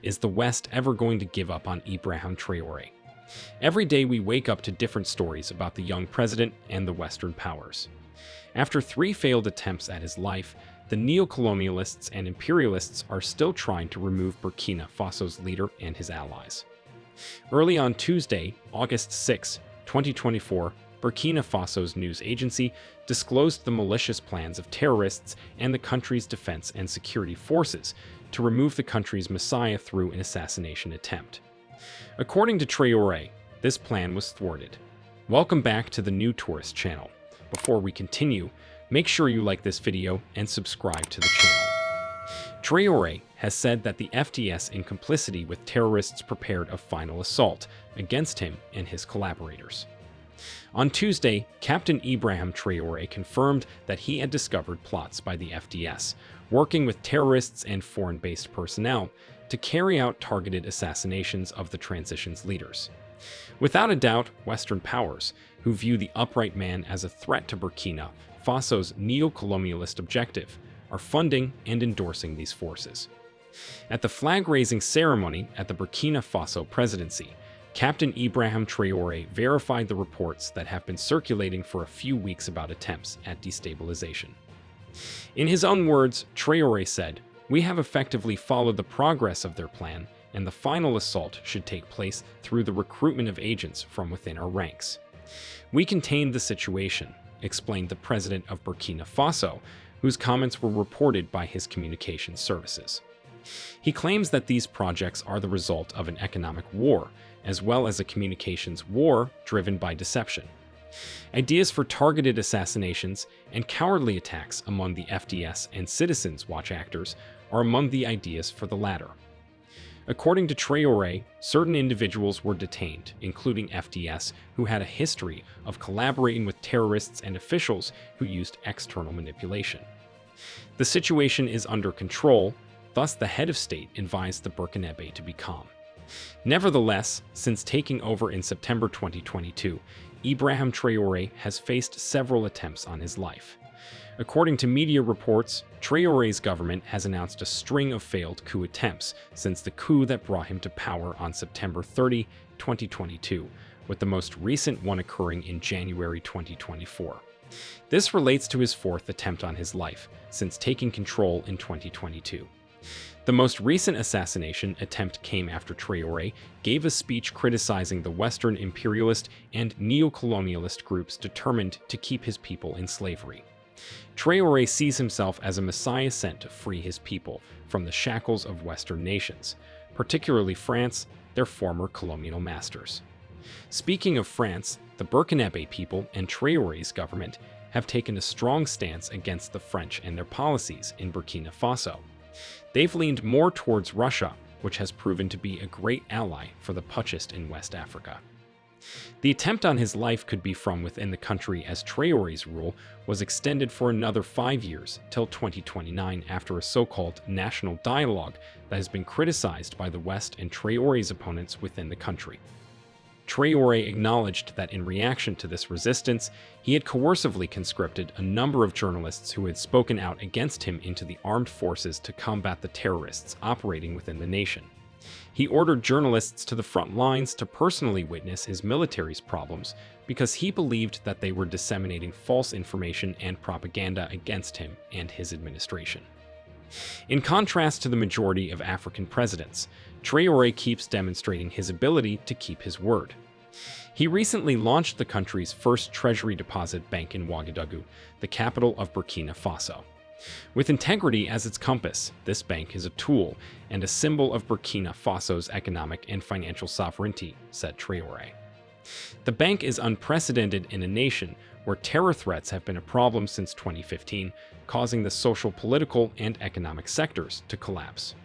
Is the West ever going to give up on Ibrahim Traore? Every day we wake up to different stories about the young president and the Western powers. After 3 failed attempts at his life, the neocolonialists and imperialists are still trying to remove Burkina Faso's leader and his allies. Early on Tuesday, August 6, 2024, Burkina Faso's news agency disclosed the malicious plans of terrorists and the country's defense and security forces to remove the country's messiah through an assassination attempt. According to Traore, this plan was thwarted. Welcome back to the New Tourist channel. Before we continue, make sure you like this video and subscribe to the channel. Traore has said that the FDS, in complicity with terrorists, prepared a final assault against him and his collaborators. On Tuesday, Captain Ibrahim Traore confirmed that he had discovered plots by the FDS, working with terrorists and foreign-based personnel to carry out targeted assassinations of the transition's leaders. Without a doubt, Western powers, who view the upright man as a threat to Burkina Faso's neocolonialist objective, are funding and endorsing these forces. At the flag-raising ceremony at the Burkina Faso presidency, Captain Ibrahim Traore verified the reports that have been circulating for a few weeks about attempts at destabilization. In his own words, Traore said, "We have effectively followed the progress of their plan, and the final assault should take place through the recruitment of agents from within our ranks. We contained the situation," explained the president of Burkina Faso, whose comments were reported by his communication services. He claims that these projects are the result of an economic war, as well as a communications war driven by deception. Ideas for targeted assassinations and cowardly attacks among the FDS and Citizens Watch actors are among the ideas for the latter. According to Traore, certain individuals were detained, including FDS, who had a history of collaborating with terrorists and officials who used external manipulation. The situation is under control, thus the head of state advised the Burkinabe to be calm. Nevertheless, since taking over in September 2022, Ibrahim Traore has faced several attempts on his life. According to media reports, Traore's government has announced a string of failed coup attempts since the coup that brought him to power on September 30, 2022, with the most recent one occurring in January 2024. This relates to his 4th attempt on his life since taking control in 2022. The most recent assassination attempt came after Traore gave a speech criticizing the Western imperialist and neocolonialist groups determined to keep his people in slavery. Traore sees himself as a messiah sent to free his people from the shackles of Western nations, particularly France, their former colonial masters. Speaking of France, the Burkinabe people and Traore's government have taken a strong stance against the French and their policies in Burkina Faso. They've leaned more towards Russia, which has proven to be a great ally for the putschist in West Africa. The attempt on his life could be from within the country, as Traore's rule was extended for another 5 years till 2029 after a so-called national dialogue that has been criticized by the West and Traore's opponents within the country. Traore acknowledged that in reaction to this resistance, he had coercively conscripted a number of journalists who had spoken out against him into the armed forces to combat the terrorists operating within the nation. He ordered journalists to the front lines to personally witness his military's problems because he believed that they were disseminating false information and propaganda against him and his administration. In contrast to the majority of African presidents, Traore keeps demonstrating his ability to keep his word. He recently launched the country's first treasury deposit bank in Ouagadougou, the capital of Burkina Faso. With integrity as its compass, this bank is a tool and a symbol of Burkina Faso's economic and financial sovereignty, said Traore. The bank is unprecedented in a nation where terror threats have been a problem since 2015, causing the social, political, and economic sectors to collapse.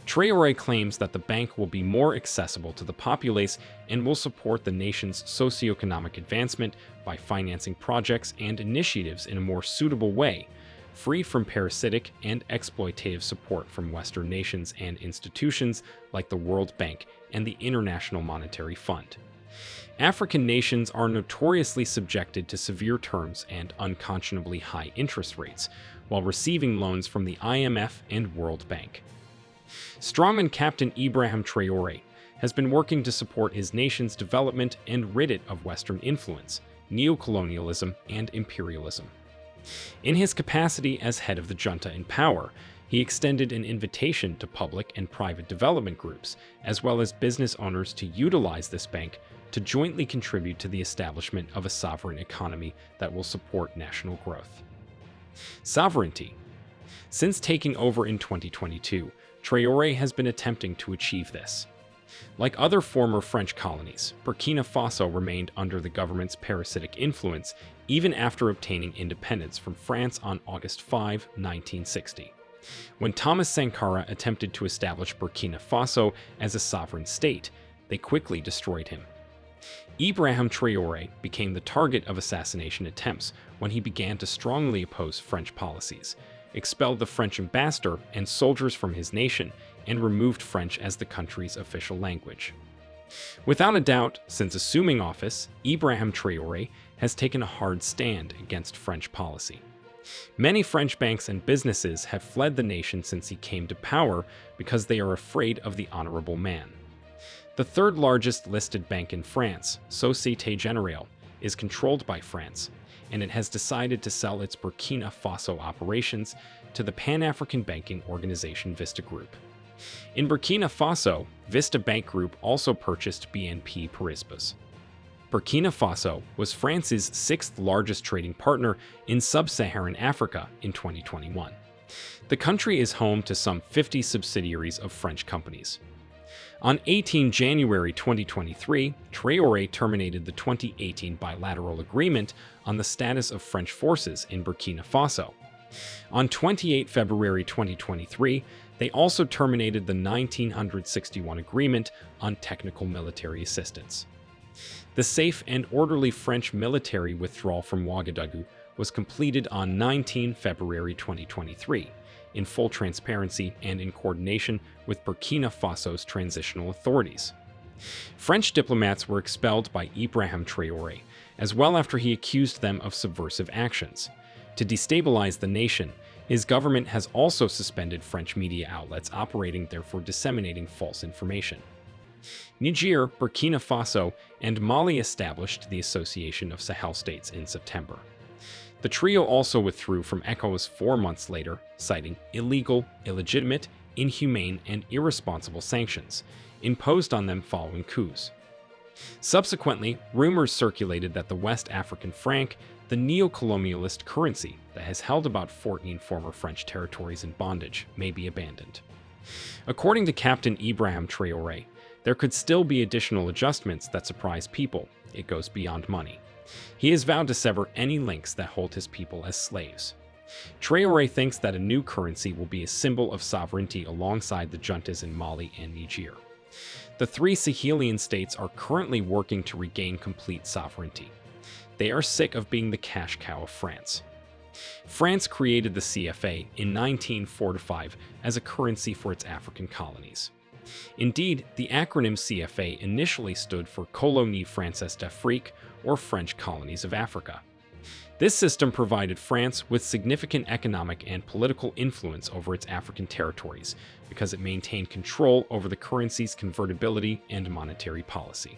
Traore claims that the bank will be more accessible to the populace and will support the nation's socioeconomic advancement by financing projects and initiatives in a more suitable way, free from parasitic and exploitative support from Western nations and institutions like the World Bank and the International Monetary Fund. African nations are notoriously subjected to severe terms and unconscionably high interest rates, while receiving loans from the IMF and World Bank. Strawman Captain Ibrahim Traore has been working to support his nation's development and rid it of Western influence, neocolonialism, and imperialism. In his capacity as head of the junta in power, he extended an invitation to public and private development groups, as well as business owners, to utilize this bank to jointly contribute to the establishment of a sovereign economy that will support national growth. Sovereignty. Since taking over in 2022, Traore has been attempting to achieve this. Like other former French colonies, Burkina Faso remained under the government's parasitic influence even after obtaining independence from France on August 5, 1960. When Thomas Sankara attempted to establish Burkina Faso as a sovereign state, they quickly destroyed him. Ibrahim Traore became the target of assassination attempts when he began to strongly oppose French policies, expelled the French ambassador and soldiers from his nation, and removed French as the country's official language. Without a doubt, since assuming office, Ibrahim Traore has taken a hard stand against French policy. Many French banks and businesses have fled the nation since he came to power because they are afraid of the honorable man. The third largest listed bank in France, Société Générale, is controlled by France, and it has decided to sell its Burkina Faso operations to the Pan-African banking organization Vista Group. In Burkina Faso, Vista Bank Group also purchased BNP Paribas. Burkina Faso was France's sixth largest trading partner in sub-Saharan Africa in 2021. The country is home to some 50 subsidiaries of French companies. On 18 January 2023, Traore terminated the 2018 bilateral agreement on the status of French forces in Burkina Faso. On 28 February 2023, they also terminated the 1961 agreement on technical military assistance. The safe and orderly French military withdrawal from Ouagadougou was completed on 19 February 2023, in full transparency and in coordination with Burkina Faso's transitional authorities. French diplomats were expelled by Ibrahim Traore, as well after he accused them of subversive actions. To destabilize the nation, his government has also suspended French media outlets operating there for disseminating false information. Niger, Burkina Faso, and Mali established the Association of Sahel States in September. The trio also withdrew from ECOWAS 4 months later, citing illegal, illegitimate, inhumane, and irresponsible sanctions imposed on them following coups. Subsequently, rumors circulated that the West African franc, the neocolonialist currency that has held about 14 former French territories in bondage, may be abandoned. According to Captain Ibrahim Traore, there could still be additional adjustments that surprise people. It goes beyond money. He has vowed to sever any links that hold his people as slaves. Traore thinks that a new currency will be a symbol of sovereignty alongside the juntas in Mali and Niger. The three Sahelian states are currently working to regain complete sovereignty. They are sick of being the cash cow of France. France created the CFA in 1945 as a currency for its African colonies. Indeed, the acronym CFA initially stood for Colonie Française d'Afrique, or French Colonies of Africa. This system provided France with significant economic and political influence over its African territories because it maintained control over the currency's convertibility and monetary policy.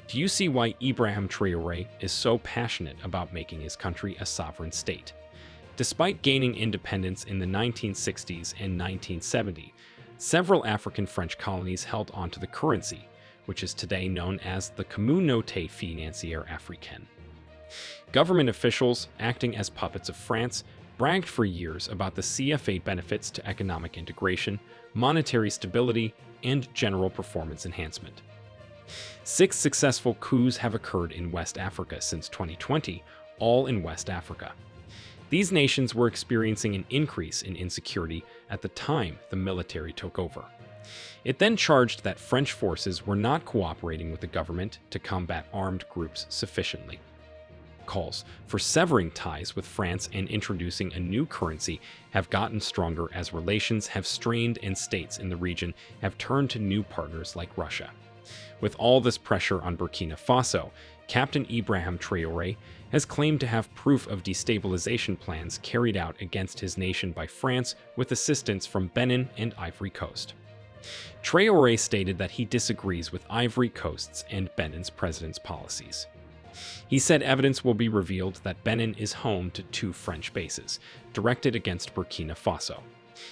Do you see why Ibrahim Traore is so passionate about making his country a sovereign state? Despite gaining independence in the 1960s and 1970s, several African French colonies held onto the currency, which is today known as the Communauté Financière Africaine. Government officials, acting as puppets of France, bragged for years about the CFA benefits to economic integration, monetary stability, and general performance enhancement. 6 successful coups have occurred in West Africa since 2020, all in West Africa. These nations were experiencing an increase in insecurity at the time the military took over. It then charged that French forces were not cooperating with the government to combat armed groups sufficiently. Calls for severing ties with France and introducing a new currency have gotten stronger as relations have strained and states in the region have turned to new partners like Russia. With all this pressure on Burkina Faso, Captain Ibrahim Traore has claimed to have proof of destabilization plans carried out against his nation by France with assistance from Benin and Ivory Coast. Traore stated that he disagrees with Ivory Coast's and Benin's president's policies. He said evidence will be revealed that Benin is home to 2 French bases, directed against Burkina Faso.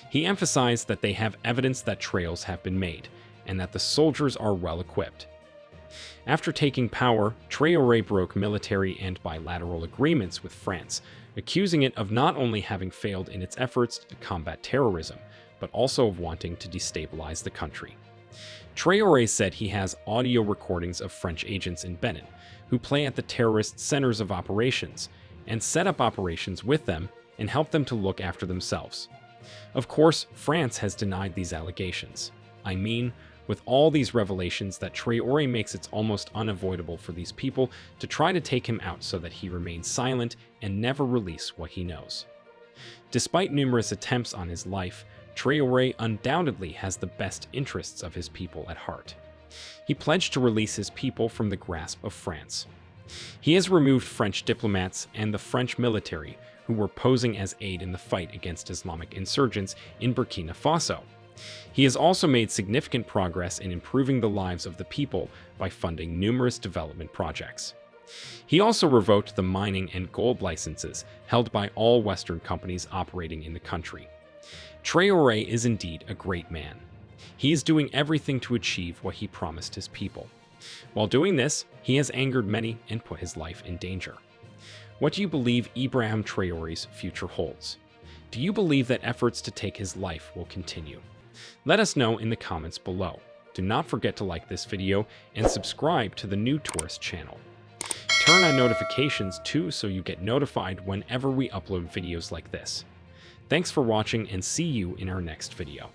He emphasized that they have evidence that trails have been made, and that the soldiers are well equipped. After taking power, Traore broke military and bilateral agreements with France, accusing it of not only having failed in its efforts to combat terrorism, but also of wanting to destabilize the country. Traore said he has audio recordings of French agents in Benin, who play at the terrorist centers of operations, and set up operations with them and help them to look after themselves. Of course, France has denied these allegations. I mean, with all these revelations that Traore makes, it's almost unavoidable for these people to try to take him out so that he remains silent and never release what he knows. Despite numerous attempts on his life, Traore undoubtedly has the best interests of his people at heart. He pledged to release his people from the grasp of France. He has removed French diplomats and the French military who were posing as aid in the fight against Islamic insurgents in Burkina Faso. He has also made significant progress in improving the lives of the people by funding numerous development projects. He also revoked the mining and gold licenses held by all Western companies operating in the country. Traore is indeed a great man. He is doing everything to achieve what he promised his people. While doing this, he has angered many and put his life in danger. What do you believe Ibrahim Traore's future holds? Do you believe that efforts to take his life will continue? Let us know in the comments below. Do not forget to like this video and subscribe to the new Tourist channel. Turn on notifications too so you get notified whenever we upload videos like this. Thanks for watching and see you in our next video.